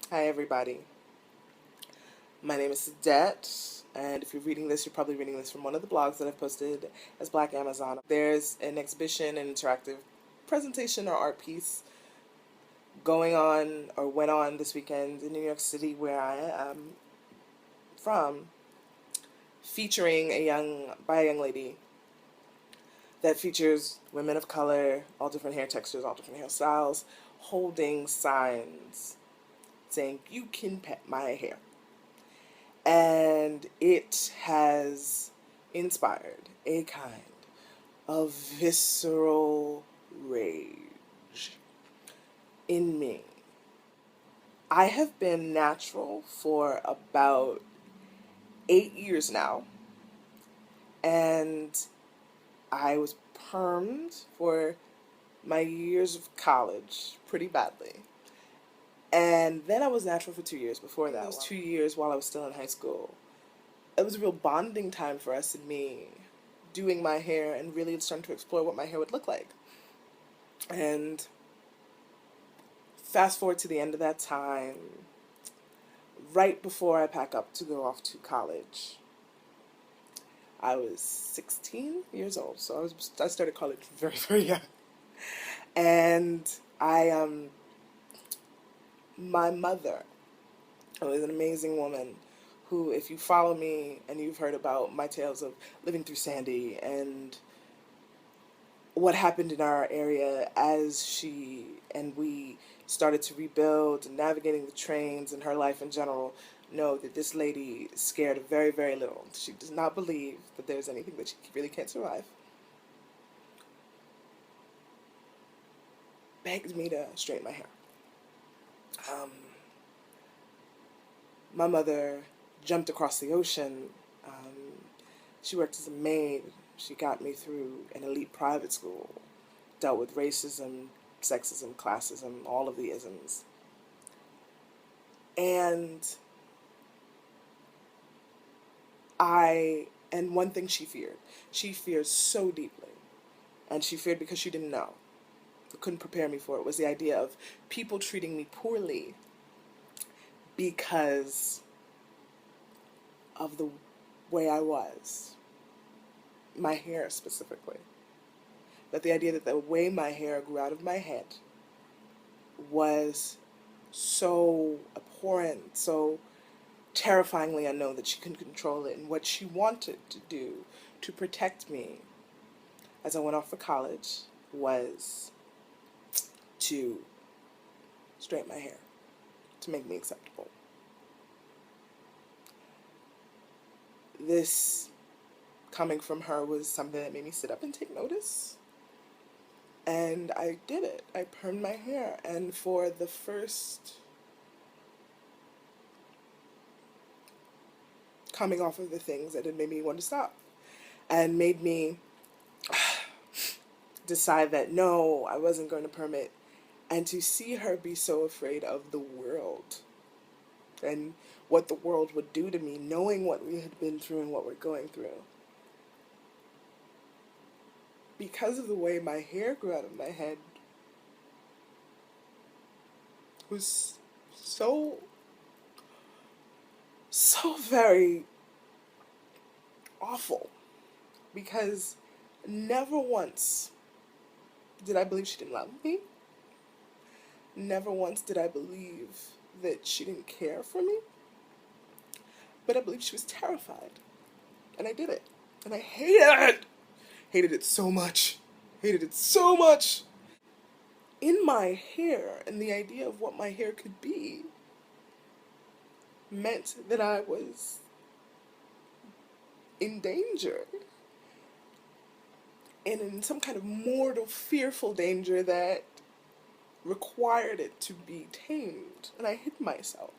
Hi, everybody. My name is Sadette, and if you're reading this, you're probably reading this from one of the blogs that I've posted as Black Amazon. There's an exhibition, an interactive presentation or art piece going on or went on this weekend in New York City, where I am from, featuring by a young lady that features women of color, all different hair textures, all different hairstyles, holding signs saying, "You can pet my hair." And it has inspired a kind of visceral rage in me. I have been natural for about 8 years now, and I was permed for my years of college pretty badly. And then I was natural for 2 years before that. Those 2 years while I was still in high school, it was a real bonding time for us and me, doing my hair and really starting to explore what my hair would look like. And fast forward to the end of that time, right before I pack up to go off to college, I was 16 years old. So I started college very, very young. And my mother was an amazing woman who, if you follow me and you've heard about my tales of living through Sandy and what happened in our area as she and we started to rebuild and navigating the trains and her life in general, know that this lady is scared of very, very little. She does not believe that there's anything that she really can't survive. Begged me to straighten my hair. Um, my mother jumped across the ocean. She worked as a maid. She got me through an elite private school, dealt with racism, sexism, classism, all of the isms. And and one thing she feared so deeply, and she feared because she didn't know, couldn't prepare me for it, was the idea of people treating me poorly because of the way I was, my hair specifically. That the idea that the way my hair grew out of my head was so abhorrent, so terrifyingly unknown that she couldn't control it. And what she wanted to do to protect me as I went off for college was to straighten my hair, to make me acceptable. This coming from her was something that made me sit up and take notice. And I did it. I permed my hair. And for the first coming off of the things that had made me want to stop and made me decide that no, I wasn't going to perm it. And to see her be so afraid of the world and what the world would do to me, knowing what we had been through and what we're going through. Because of the way my hair grew out of my head was so very awful. Because never once did I believe she didn't love me. Never once did I believe that she didn't care for me. But I believed she was terrified. And I did it. And I hated it. Hated it so much. Hated it so much. In my hair, and the idea of what my hair could be meant that I was in danger. And in some kind of mortal, fearful danger that required it to be tamed. And I hid myself.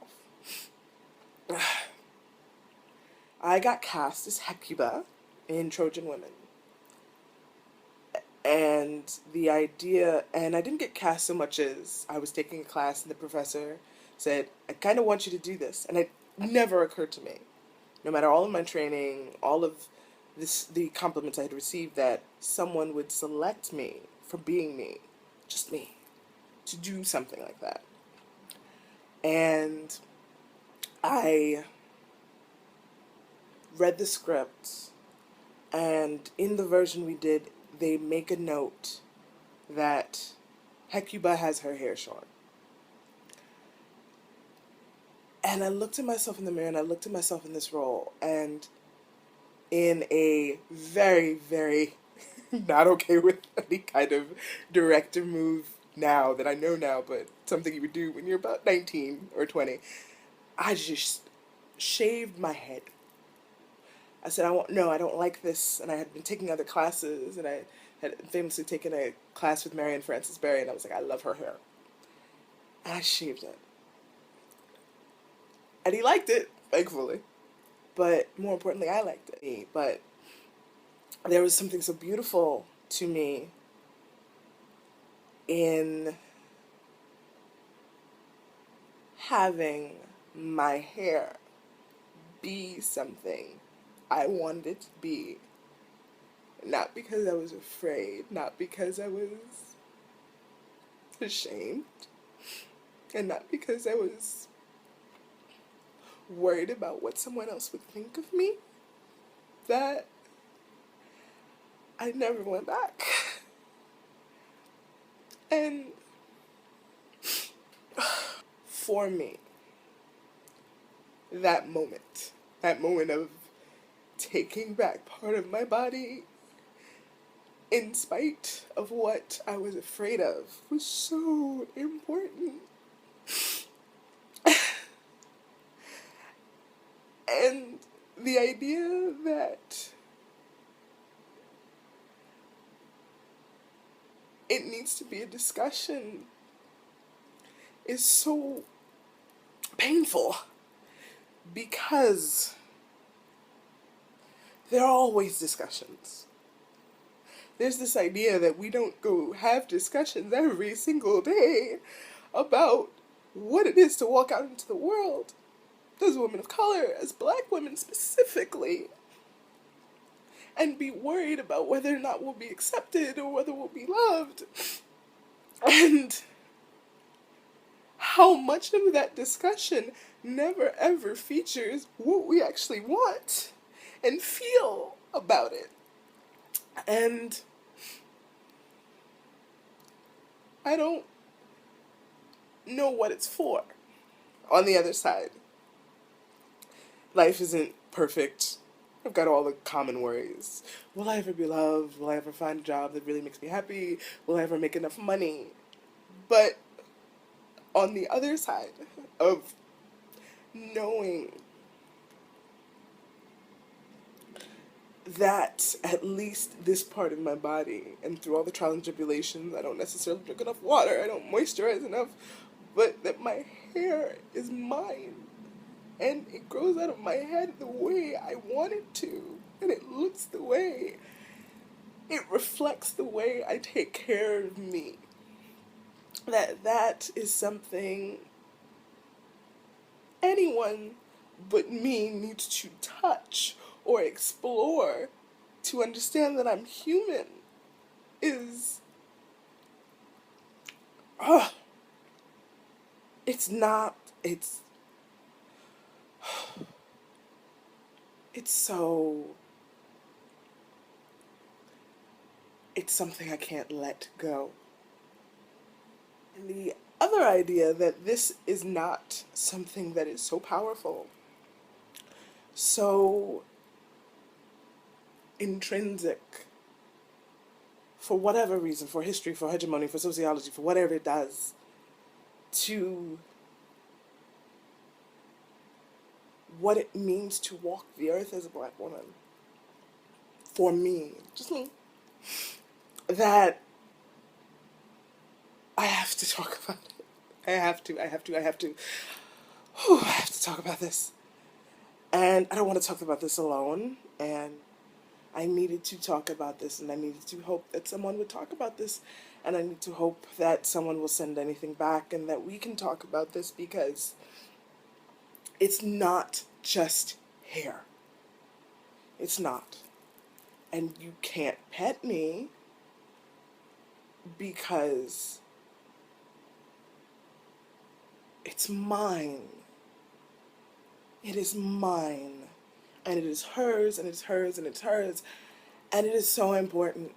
I got cast as Hecuba in Trojan Women. And the idea, and I didn't get cast so much as I was taking a class and the professor said, I kind of want you to do this. And it never occurred to me, no matter all of my training, all of the compliments I had received, that someone would select me for being me, just me, to do something like that. And I read the script, and in the version we did, they make a note that Hecuba has her hair short. And I looked at myself in the mirror, and I looked at myself in this role, and in a very, very not okay with any kind of director move now that I know now, but something you would do when you're about 19 or 20, I just shaved my head. I said, I don't like this. And I had been taking other classes, and I had famously taken a class with Marion Frances Berry, and I was like, I love her hair. And I shaved it. And he liked it, thankfully. But more importantly, I liked it. But there was something so beautiful to me in having my hair be something I wanted it to be. Not because I was afraid, not because I was ashamed, and not because I was worried about what someone else would think of me, that I never went back. And for me, that moment of taking back part of my body in spite of what I was afraid of was so important. And the idea that it needs to be a discussion is so painful, because there are always discussions. There's this idea that we don't go have discussions every single day about what it is to walk out into the world as women of color, as black women specifically, and be worried about whether or not we'll be accepted or whether we'll be loved. And how much of that discussion never ever features what we actually want and feel about it. And I don't know what it's for. On the other side, life isn't perfect. I've got all the common worries. Will I ever be loved? Will I ever find a job that really makes me happy? Will I ever make enough money? But on the other side of knowing that at least this part of my body, and through all the trials and tribulations, I don't necessarily drink enough water, I don't moisturize enough, but that my hair is mine, and it grows out of my head the way I want it to, and it looks the way, it reflects the way I take care of me. That is something anyone but me needs to touch or explore to understand that I'm human is, it's not, it's so, it's something I can't let go. And the other idea that this is not something that is so powerful, so intrinsic, for whatever reason, for history, for hegemony, for sociology, for whatever it does, to what it means to walk the earth as a black woman. For me, just me, that I have to talk about it. I have to. I have to talk about this. And I don't want to talk about this alone. And I needed to talk about this, and I needed to hope that someone would talk about this. And I need to hope that someone will send anything back and that we can talk about this, because it's not just hair. It's not. And you can't pet me because It's mine. It is mine. And it is hers, and it's hers, and it's hers. And it is so important.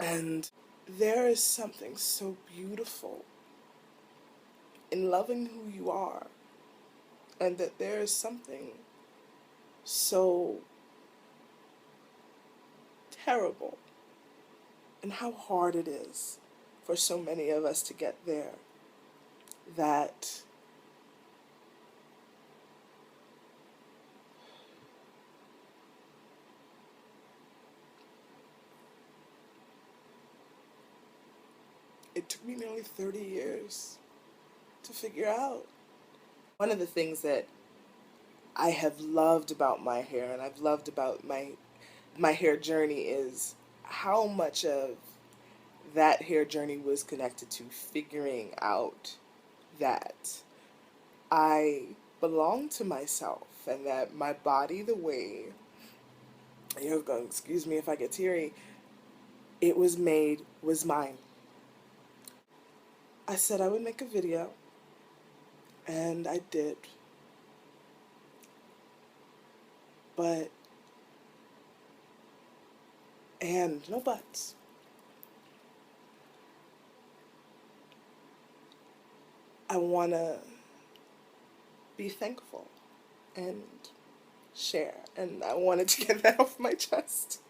And there is something so beautiful in loving who you are. And that there is something so terrible in how hard it is for so many of us to get there. That it took me nearly 30 years to figure out. One of the things that I have loved about my hair and I've loved about my hair journey is how much of that hair journey was connected to figuring out that I belong to myself and that my body, the way, excuse me if I get teary, it was made was mine. I said I would make a video, and I did. But, and no buts. I want to be thankful and share, and I wanted to get that off my chest.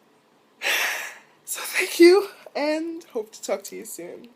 So thank you, and hope to talk to you soon.